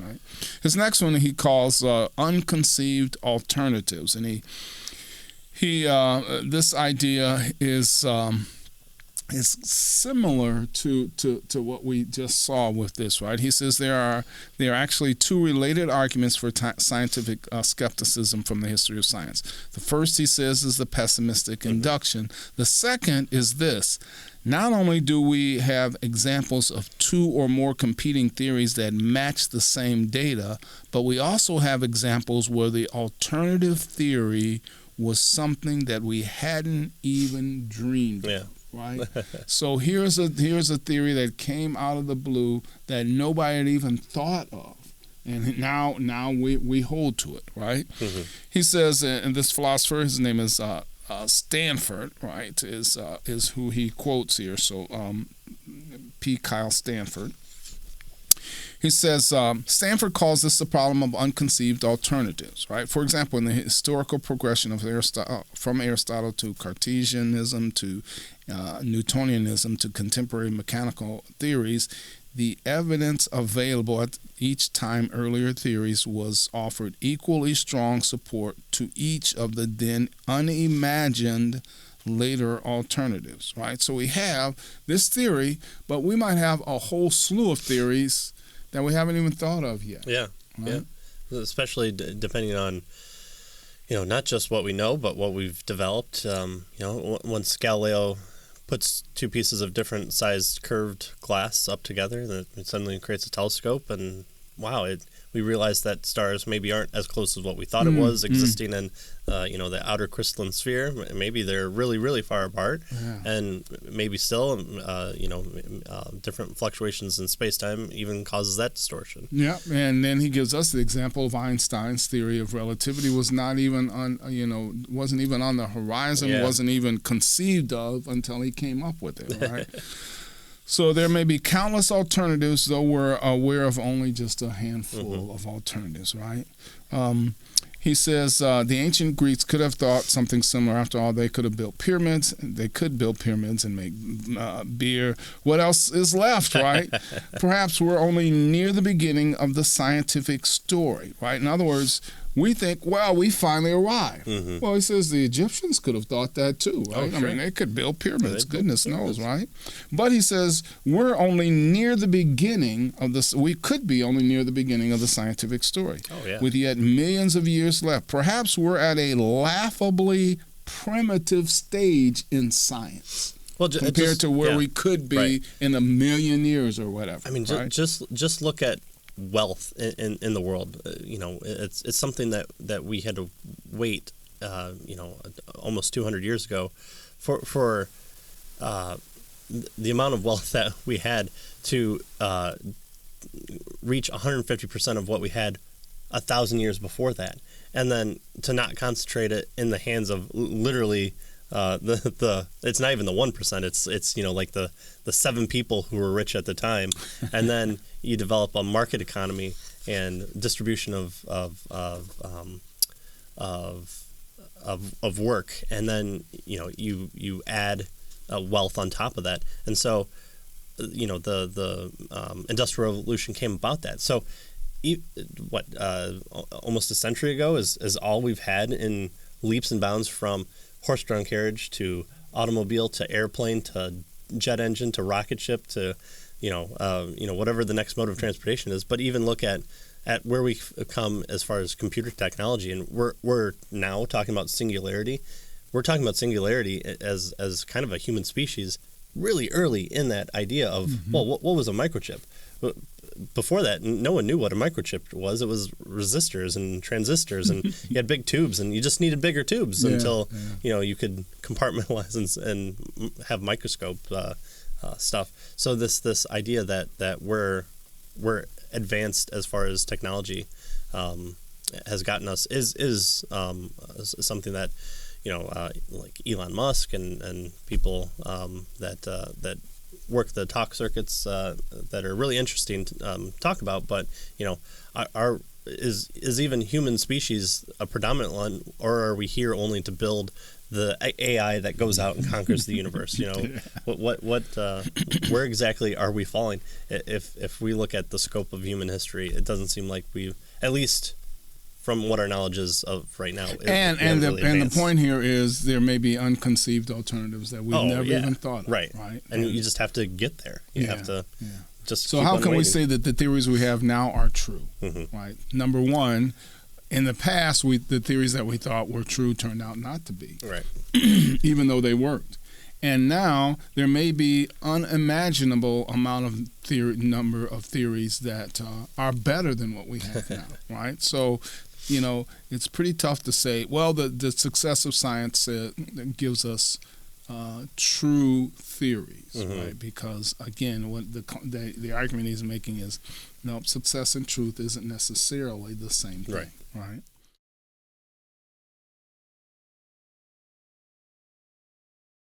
Right. His next one he calls unconceived alternatives, and he this idea is similar to what we just saw with this, right? He says there are actually two related arguments for scientific skepticism from the history of science. The first, he says, is the pessimistic induction. The second is this: not only do we have examples of two or more competing theories that match the same data, but we also have examples where the alternative theory was something that we hadn't even dreamed of. Right? So here's a theory that came out of the blue that nobody had even thought of. And now we hold to it, right? Mm-hmm. He says, and this philosopher, his name is Stanford, right, is who he quotes here. So P. Kyle Stanford. He says, Stanford calls this the problem of unconceived alternatives, right? For example, in the historical progression of from Aristotle to Cartesianism to Newtonianism to contemporary mechanical theories, the evidence available at each time earlier theories was offered equally strong support to each of the then unimagined later alternatives, right? So we have this theory, but we might have a whole slew of theories that we haven't even thought of yet. Yeah, right? Yeah. Especially depending on, not just what we know, but what we've developed. Once Galileo puts two pieces of different sized curved glass up together, that it suddenly creates a telescope, and wow, we realize that stars maybe aren't as close as what we thought it was, existing in the outer crystalline sphere. Maybe they're really, really far apart, and maybe still, different fluctuations in space-time even causes that distortion. Yeah, and then he gives us the example of Einstein's theory of relativity wasn't even on the horizon, wasn't even conceived of until he came up with it, right? So there may be countless alternatives, though we're aware of only just a handful of alternatives, right? He says the ancient Greeks could have thought something similar. After all, they could have built pyramids. They could build pyramids and make beer. What else is left, right? Perhaps we're only near the beginning of the scientific story, right? In other words, we think, well, we finally arrived. Mm-hmm. Well, he says the Egyptians could have thought that too, right? Oh, sure. I mean, they could build pyramids, goodness knows, right? But he says we're only near the beginning of this. We could be only near the beginning of the scientific story, with yet millions of years left. Perhaps we're at a laughably primitive stage in science. Well, compared to where we could be in a million years or whatever. I mean, right? just look at wealth in the world. It's something that we had to wait almost 200 years ago for the amount of wealth that we had to reach 150% of what we had 1,000 years before that, and then to not concentrate it in the hands of literally it's not even the 1%. It's like the 7 people who were rich at the time, and then you develop a market economy and distribution of work, and then you add wealth on top of that, and so the Industrial Revolution came about that. So almost a century ago is all we've had in leaps and bounds from horse-drawn carriage to automobile to airplane to jet engine to rocket ship to whatever the next mode of transportation is. But even look at where we've come as far as computer technology, and we're now talking about singularity. We're talking about singularity as kind of a human species really early in that idea of what was a microchip. Before that, no one knew what a microchip was. It was resistors and transistors, and you had big tubes, and you just needed bigger tubes until you could compartmentalize and have microscope stuff. So this idea that we're advanced as far as technology has gotten us is something that like Elon Musk and people that work the talk circuits that are really interesting to talk about, but is even human species a predominant one, or are we here only to build the AI that goes out and conquers the universe. You know, where exactly are we falling? If we look at the scope of human history, it doesn't seem like we've, at least from what our knowledge is of right now. And the point here is there may be unconceived alternatives that we've never even thought of. Right. And you just have to get there. You have to just. So how can we say that the theories we have now are true? Right. Number one, in the past, the theories that we thought were true turned out not to be. Right. Even though they worked. And now there may be unimaginable number of theories that are better than what we have now, right? So, you know, it's pretty tough to say, well, the success of science gives us true theories, right? Because, again, what the argument he's making is, no, success and truth isn't necessarily the same thing, right?